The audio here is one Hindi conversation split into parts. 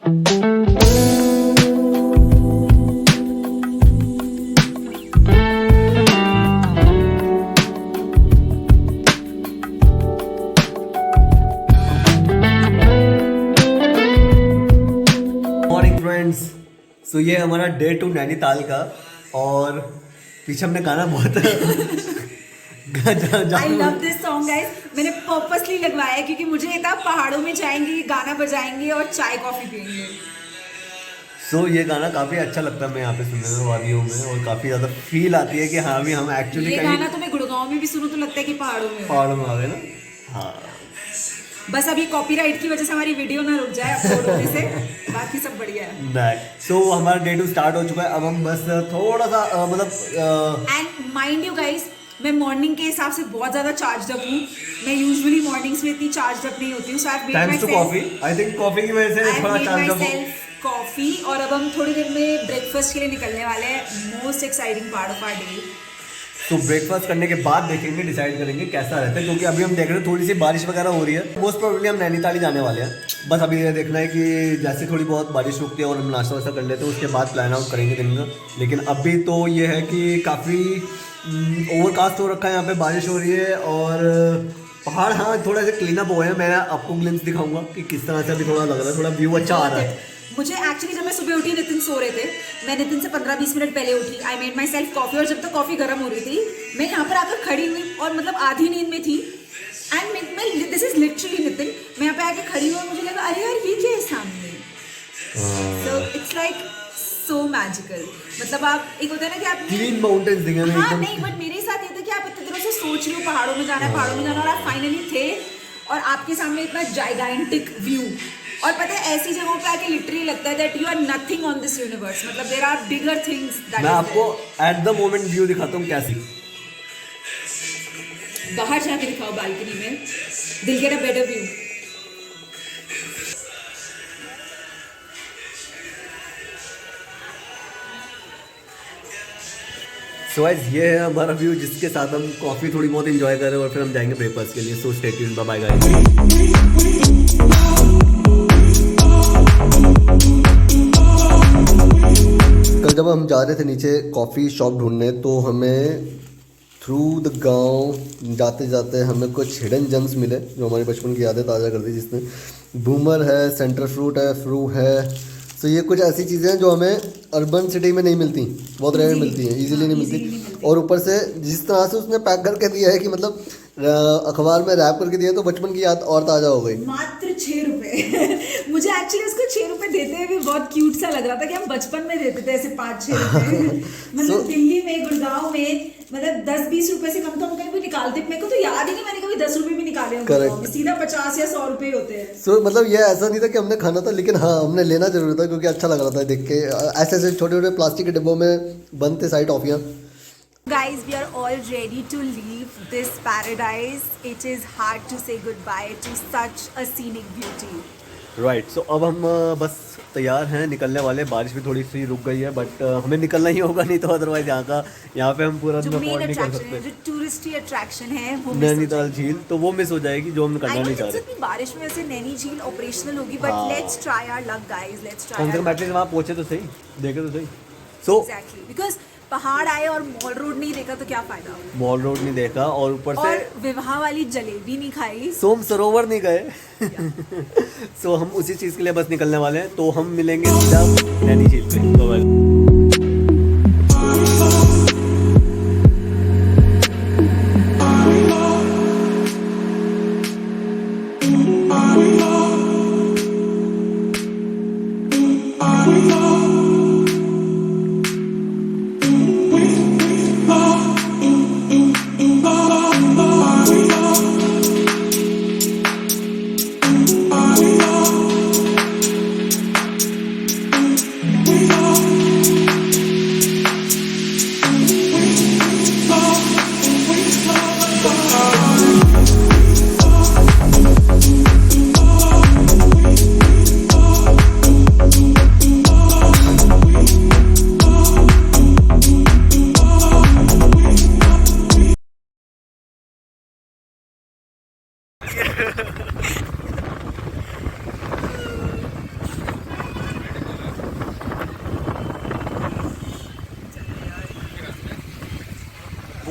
तो ये हमारा डे 2 नैनीताल का, और पीछे हमने गाना बहुत I love this song guys. मैंने पर्पसली लगवाया है क्योंकि मुझे ये था पहाड़ों में जाएंगे, गाना बजाएंगे और चाय कॉफी पियेंगे। सो ये गाना काफ़ी अच्छा लगता है मैं यहाँ पे सुनने में वादियों में, और काफ़ी ज़्यादा फील आती है कि हाँ भी हम एक्चुअली ये गाना तो मैं गुड़गांव में भी सुनूं तो लगता है कि पहाड़ों में आ गए ना। हाँ बस अभी कॉपीराइट की वजह से हमारी वीडियो ना रुक जाए अपलोड होने से, बाकी सब बढ़िया है। सो हमारा डे 2 स्टार्ट हो चुका है। अब हम बस थोड़ा सा मतलब एंड माइंड यू गाइस, मैं मॉर्निंग के हिसाब से बहुत ज्यादा चार्ज अप हूँ। मैं यूजुअली मॉर्निंग्स में इतनी चार्ज अप नहीं होती हूँ। So I have made my coffee, I think coffee की वजह से थोड़ा चार्ज अप हूँ। कॉफी, और अब हम थोड़ी देर में ब्रेकफास्ट के लिए निकलने वाले हैं। Most exciting part of our day. तो ब्रेकफास्ट करने के बाद देखेंगे, डिसाइड करेंगे कैसा रहता है, क्योंकि अभी हम देख रहे हैं थोड़ी सी बारिश वगैरह हो रही है। मोस्ट प्रोबेबली हम नैनीताल ही जाने वाले हैं। बस अभी ये देखना है कि जैसे थोड़ी बहुत बारिश रुकती है और हम नाश्ता वास्ता कर लेते हैं, उसके बाद प्लान आउट करेंगे दिन का। लेकिन अभी तो ये है कि काफ़ी ओवरकास्ट हो रखा है, यहाँ पे बारिश हो रही है और पहाड़ हाँ थोड़ा सा क्लीन अप हुए हैं। मैं आपको ग्लिम्स दिखाऊंगा कि किस तरह से अभी थोड़ा लग रहा है, थोड़ा व्यू अच्छा आ रहा है। मुझे एक्चुअली जब मैं सुबह उठी, नितिन सो रहे थे, मैं नितिन से 15-20 मिनट पहले उठी। I made my self coffee, और जब तक कॉफी गर्म हो रही थी मैं यहाँ पर आकर खड़ी हुई और मतलब आधी नींद में थी। And this is literally Nitin, मैं यहाँ पे आके खड़ी हुई और मुझे लगा अरे यार ये क्या है सामने। So it's like so magical. मतलब आप एक होता है ना कि आप क्लीन माउंटेन्स दिखे। हाँ नहीं, बट मेरे साथ ये था कि आप इतने दिनों से सोच रहे हो पहाड़ों में जाना है, पहाड़ों में जाना, और आप फाइनली थे और आपके सामने इतना जाइगेंटिक व्यू। और पता है ऐसी जगहों पे आके लिटरली लगता है that you are nothing on this universe. मतलब there are bigger things that मैं आपको एट द मोमेंट व्यू दिखाता हूँ कैसी। बाहर जाके दिखाओ बालकनी में, दिल get a better view. So guys ये है हमारा व्यू, जिसके साथ हम कॉफ़ी थोड़ी बहुत एंजॉय कर रहे हैं और फिर हम जाएंगे ब्रेकफास्ट के लिए। So stay tuned, bye bye guys. कल जब हम जा रहे थे नीचे कॉफ़ी शॉप ढूंढने, तो हमें थ्रू द गांव जाते जाते हमें कुछ हिडन जेम्स मिले जो हमारी बचपन की यादें ताज़ा कर दी, जिसमें बूमर है, सेंटर फ्रूट है, फ्रू है। तो ये कुछ ऐसी चीज़ें हैं जो हमें अर्बन सिटी में नहीं मिलती, बहुत रेयर मिलती हैं, इजीली नहीं मिलती। और ऊपर से जिस तरह से उसने पैक करके दिया है कि मतलब अखबार में रैप करके दिया, तो बचपन की याद और ताज़ा हो गई। मात्र 6 रुपए मुझे एक्चुअली उसको 6 रुपए देते हुए भी बहुत क्यूट सा लग रहा था कि हम बचपन में देते थे ऐसे 5-6 रुपए। मतलब दिल्ली में, गुड़गांव में मतलब 10-20 रुपए से कम तो हम कहीं भी निकालते। मेरे को तो याद ही नहीं मैंने कभी 10 रुपए भी निकाले होंगे, सीधा 50 या 100 रुपए होते हैं। सो मतलब ये ऐसा नहीं था कि हमने खाना था, लेकिन हाँ हमने लेना जरूर था क्योंकि अच्छा लग रहा था देख के। ऐसे ऐसे छोटे छोटे प्लास्टिक के डिब्बों में बंद थे सारी टॉफियाँ। Guys, we are all ready to leave this paradise. It is hard to say goodbye to such a scenic beauty. Right, so अब हम बस तैयार हैं, निकलने वाले। बारिश भी थोड़ी सी रुक गई है, बट हमें निकलना ही होगा, नहीं तो अदरवाइज यहाँ पे हम पूरा दिन अफोर्ड नहीं कर सकते। जो टूरिस्टी अट्रैक्शन है वो नैनीताल झील, तो वो मिस हो जाएगी जो हम करना नहीं चाह रहे। बारिश में वैसे नैनी झील ऑपरेशनल होगी, but let's try our luck guys, let's try. कम से कम एटलीस्ट वहाँ पहुँचे तो सही, देखे तो सही। सो एग्जैक्टली, बिकॉज पहाड़ आए और मॉल रोड नहीं देखा तो क्या फायदा। मॉल रोड नहीं देखा और ऊपर से विवाह वाली जलेबी नहीं खाई, सोम सरोवर नहीं गए। सो हम उसी चीज़ के लिए बस निकलने वाले हैं। तो हम मिलेंगे सीधा नैनी झील पे। तो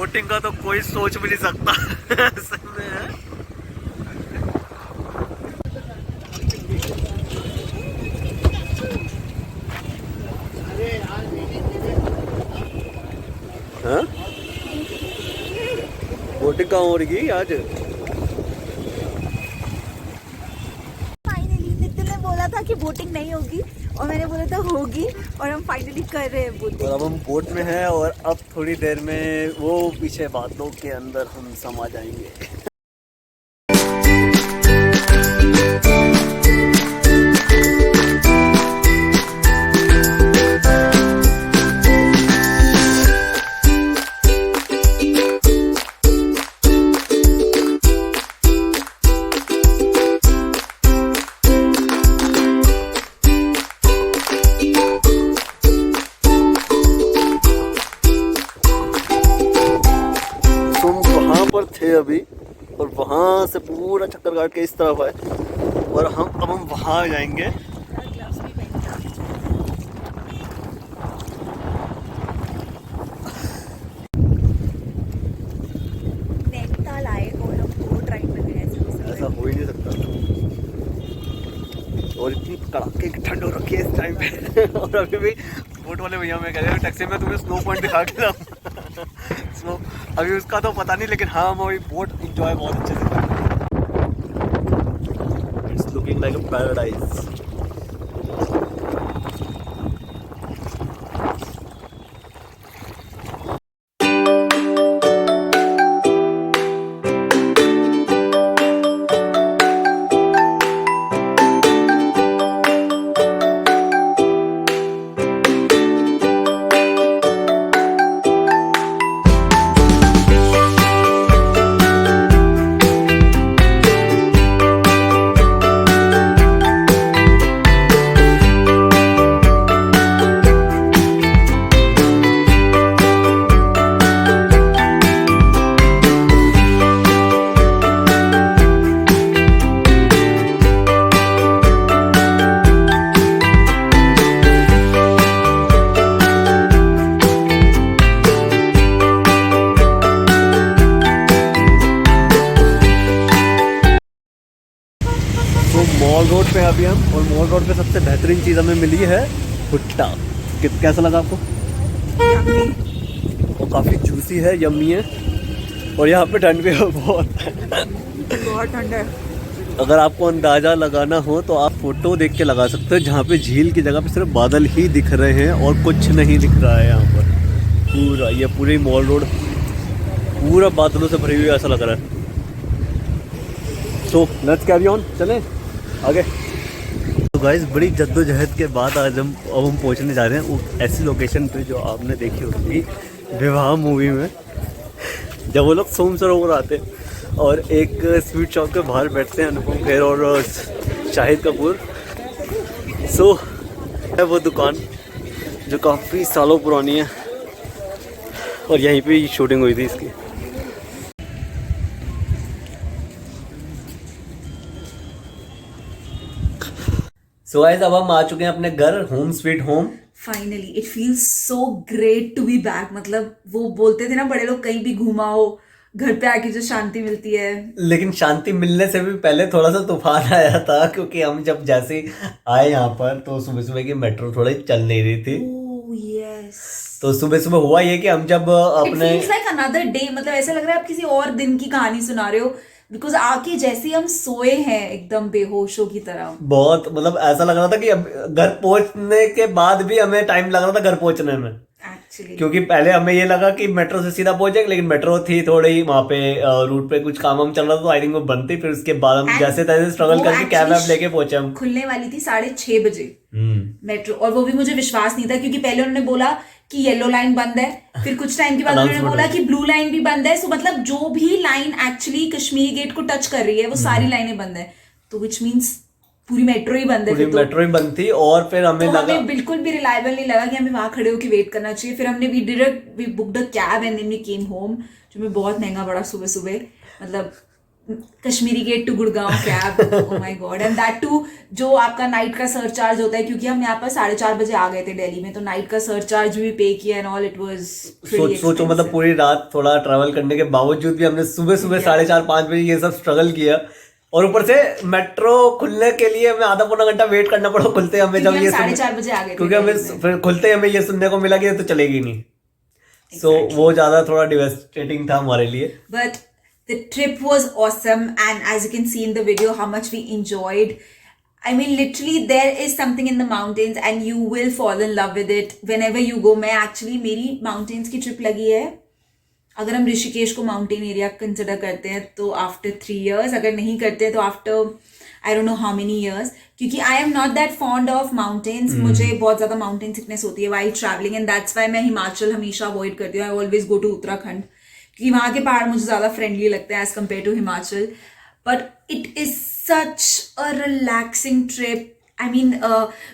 बोटिंग का तो कोई सोच भी नहीं सकता। सही में है। हाँ? बोटिंग कहाँ हो रही है आज? फाइनली नितिन ने बोला था कि बोटिंग नहीं होगी और मैंने बोला था होगी और हम फाइनली कर रहे हैं बोटिंग। और अब हम बोट में हैं और अब थोड़ी देर में वो पीछे बादलों के अंदर हम समा जाएंगे। थे अभी और वहां से पूरा चक्कर काट के इस तरफ आए और अब हम वहां जाएंगे। नैनीताल आए और हम बोट राइड में गए। ऐसा हो ही नहीं सकता। और इतनी कड़ाके की ठंड हो रखी है इस टाइम पे। और अभी भी बोट वाले भैया मैं कह रहे टैक्सी में तुम्हें स्नो पॉइंट दिखा के लाऊं। स्नो अभी उसका तो पता नहीं, लेकिन हाँ हम अभी बोट इंजॉय बहुत अच्छे से कर रहे हैं। It's looking like a paradise. Mall road पे अभी हम, और मॉल रोड पे सबसे बेहतरीन चीज़ हमें मिली है भुट्टा। कैसा लगा आपको? वो काफ़ी जूसी है, यम्मी है, और यहाँ पे ठंड भी है बहुत ठंड है। अगर आपको अंदाज़ा लगाना हो तो आप फोटो देख के लगा सकते हो, जहाँ पे झील की जगह पे सिर्फ बादल ही दिख रहे हैं और कुछ नहीं दिख रहा है। यहाँ पर पूरा ये पूरी मॉल रोड पूरा बादलों से भरी हुई ऐसा लग रहा है। सो लेट्स कैरी ऑन, चलें आगे। तो गाइस बड़ी जद्दोजहद के बाद आज हम पहुंचने जा रहे हैं वो ऐसी लोकेशन पे जो आपने देखी होगी विवाह मूवी में, जब वो लोग सोम सरोवर आते हैं और एक स्वीट शॉप के बाहर बैठते हैं अनुपम खेर और शाहिद कपूर। सो है वो दुकान जो काफ़ी सालों पुरानी है और यहीं पे शूटिंग हुई थी इसकी। सो गाइस अब हम आ चुके हैं अपने घर, home sweet home. Finally it feels so great to be back. मतलब वो बोलते थे ना बड़े लोग, कहीं भी घुमाओ घर पे आके जो शांति मिलती है। लेकिन शांति मिलने से भी पहले थोड़ा सा तूफान आया था, क्योंकि हम जब जैसे ही आए यहाँ पर तो सुबह सुबह की मेट्रो थोड़ी चल नहीं रही थी। यस तो सुबह सुबह हुआ ये कि हम जब अपने लाइक अनदर डे, मतलब ऐसा लग रहा है आप किसी और दिन की कहानी सुना रहे हो, बिकॉज आके जैसे ही हम सोए हैं एकदम बेहोशों की तरह। बहुत मतलब ऐसा लग रहा था कि अब घर पहुंचने के बाद भी हमें टाइम लग रहा था घर पहुंचने में एक्चुअली, क्योंकि पहले हमें ये लगा कि मेट्रो से सीधा पहुंचेंगे, लेकिन मेट्रो थी थोड़ी वहां पे रूट पे कुछ काम हम चल रहा था, तो आई थिंक वो बंद थी। फिर उसके बाद हम जैसे तैसे स्ट्रगल करके कैब वैब लेके पहुंचे। हम खुलने वाली थी 6:30 बजे मेट्रो, और वो भी मुझे विश्वास नहीं था क्योंकि पहले उन्होंने बोला कि येलो लाइन बंद है, फिर कुछ टाइम के बाद उन्होंने बोला कि ब्लू लाइन भी बंद है। सो मतलब जो भी लाइन एक्चुअली कश्मीरी गेट को टच कर रही है वो सारी लाइनें बंद है, तो विच मीन्स पूरी मेट्रो ही बंद है। पूरी मेट्रो ही बंद थी और फिर हमें तो लगा हमें बिल्कुल भी रिलायबल नहीं लगा कि हमें वहां खड़े होकर वेट करना चाहिए। फिर हमने we booked a cab and then we came home, जो हमें बहुत महंगा पड़ा सुबह सुबह। मतलब Kashmiri gate to Gurgaon cab, oh my God, and that too जो आपका नाइट का सरचार्ज होता है, क्योंकि हम यहाँ पर 4:30 बजे आ गए थे दिल्ली में, तो नाइट का सरचार्ज भी पे किया एंड ऑल, इट वाज सोचो मतलब पूरी रात थोड़ा ट्रैवल करने के बावजूद भी हमने सुबह 4:30-5 बजे ये सब स्ट्रगल किया, और ऊपर से मेट्रो खुलने के लिए हमें आधा पौना घंटा वेट करना पड़ा, खुलते हमें जब ये 4:30 बजे आ गए थे, क्योंकि हमें फिर खुलते हमें ये सुनने को मिला कि ये तो चलेगी नहीं, सो वो ज्यादा थोड़ा डिवास्टेटिंग था हमारे लिए। But the trip was awesome, and as you can see in the video how much we enjoyed. I mean literally there is something in the mountains and you will fall in love with it whenever you go. मैं actually मेरी mountains की trip लगी है, अगर हम ऋषिकेश को mountain area consider करते हैं तो after 3 years, अगर नहीं करते हैं तो after I don't know how many years, क्योंकि I am not that fond of mountains, मुझे बहुत ज़्यादा mountain sickness होती है while traveling, and that's why मैं हिमाचल हमेशा avoid करती हूँ. I always go to Uttarakhand, क्योंकि वहाँ के पहाड़ मुझे ज़्यादा फ्रेंडली लगते हैं as compared to Himachal. But it is such a relaxing trip. I mean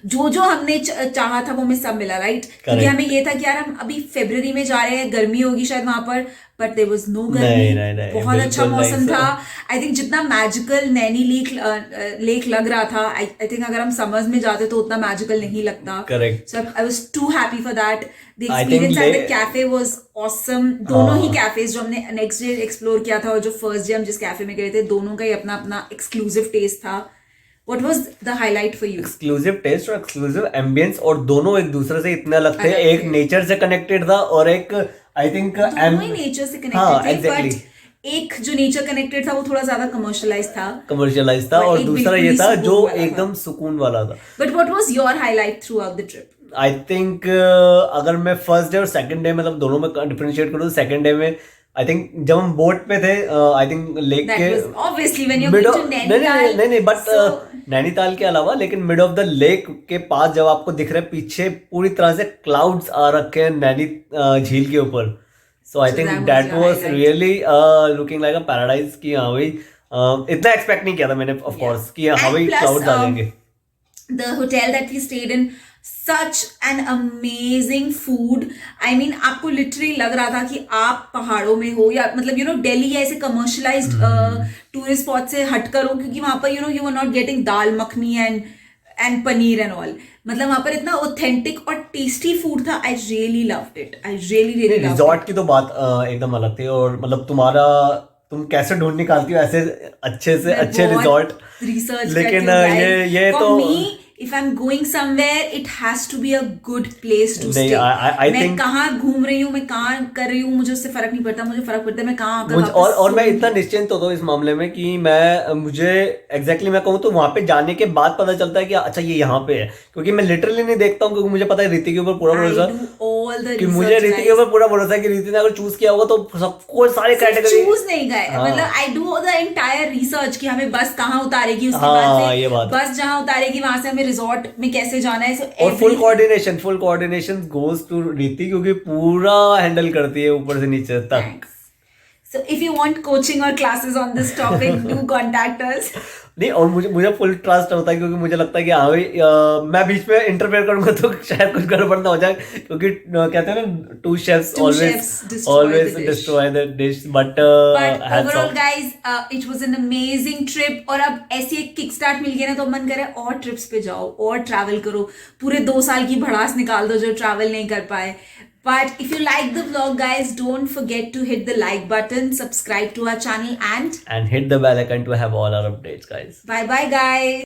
जो हमने चाहा था वो हमें सब मिला, राइट? क्योंकि हमें ये था कि यार हम अभी फरवरी में जा रहे हैं, गर्मी होगी शायद वहाँ पर, बट देयर वाज नो गर्मी, बहुत अच्छा मौसम था. आई थिंक जितना मैजिकल नैनी लेक लग रहा था, आई थिंक अगर हम समर्स में जाते तो उतना मैजिकल नहीं लगता. Correct. So I was too happy for that. The experience at the cafe was awesome. दोनों ही कैफेज जो हमने नेक्स्ट डे एक्सप्लोर किया था और जो फर्स्ट डे हम जिस कैफे में गए थे, दोनों का ही अपना अपना एक्सक्लूसिव टेस्ट था. What was the highlight for you? Exclusive taste और एक्सक्लूसिव एम्बियंस, और दोनों एक दूसरे से इतने अलग थे. एक नेचर से कनेक्टेड था और एक आई थिंक नेचर से कनेक्टेड थे, बट एक जो नेचर कनेक्टेड था वो थोड़ा ज्यादा कमर्शियलाइज था, और दूसरा ये था जो एकदम सुकून वाला था. But what was your highlight through out the trip? I think अगर मैं फर्स्ट डे और सेकंड डे मतलब दोनों में डिफरेंशिएट करूँ, सेकंड डे में आई थिंक जब हम बोट पे थे, आई थिंक लेक के obviously when you go to Nainital, नहीं बट नैनीताल के अलावा लेकिन मिड ऑफ द लेक के पास जब आपको दिख रहा है पीछे पूरी तरह से क्लाउड्स आ रखे हैं नैनी झील के ऊपर, so I think that was really looking like a paradise. कि हाँ भाई इतना एक्सपेक्ट नहीं किया था मैंने ऑफ कोर्स कि हाँ भाई क्लाउड्स आ जाएंगे. The hotel that we stayed in, such an amazing food. I mean आपको लिटरली लग रहा था कि आप पहाड़ों में हो, या मतलब यू नो दिल्ली या ऐसे कमर्शलाइज्ड टूरिस्ट स्पॉट से हटकर हो, क्योंकि वहाँ पर you know you are not getting dal makhani and paneer and all. मतलब वहाँ पर इतना ऑथेंटिक और टेस्टी फूड था. I really loved it. I really loved it. Resort की तो बात एकदम अलग थी, और मतलब तुम कैसे ढूंढ निकालती हो ऐसे अच्छे से अच्छे रिजॉर्ट. रिसर्च, लेकिन ये तो if I'm going somewhere, it has to be a good place to stay. I मैं think कहाँ घूम रही हूँ, मैं कहाँ कर रही हूँ, मुझे उससे फर्क नहीं पड़ता. मुझे फर्क पड़ता है मैं कहाँ आकर और मैं इतना निश्चिंत होता हूँ इस मामले में कि मुझे एग्जैक्टली मैं कहूँ तो वहां पे जाने के बाद पता चलता है कि अच्छा ये यहाँ पे है, क्योंकि मैं लिटरली नहीं देखता हूँ, क्योंकि मुझे पता है रीति के ऊपर पूरा भरोसा, कि मुझे रीति के ऊपर पूरा भरोसा है कि रीति ने अगर चूज किया होगा तो सबको सारे कैटेगरी चूज नहीं गए. मतलब I do the entire research कि हमें बस कहाँ उतारेगी, उसके बाद से बस जहाँ उतारेगी वहां से हमें रिजॉर्ट में कैसे जाना है. और फुल कोऑर्डिनेशन गोज टू रीति, क्योंकि पूरा हैंडल करती है ऊपर से नीचे तक. So if you want coaching or classes on this topic, do contact us. नहीं, और मुझे फुल ट्रस्ट होता है, क्योंकि मुझे लगता है कि हाँ भाई मैं बीच में इंटरफेयर करूंगा तो शायद कुछ गड़बड़ ना हो जाए, क्योंकि कहते हैं ना two chefs always destroy the dish. But overall guys it was an amazing trip. और अब ऐसी एक किक स्टार्ट मिल गया ना तो मन करे और ट्रिप्स पे जाओ और ट्रैवल करो, पूरे 2 साल की भड़ास निकाल दो जो ट्रैवल नहीं कर पाए. But if you like the vlog, guys, don't forget to hit the like button, subscribe to our channel, and hit the bell icon to have all our updates, guys. Bye bye, guys.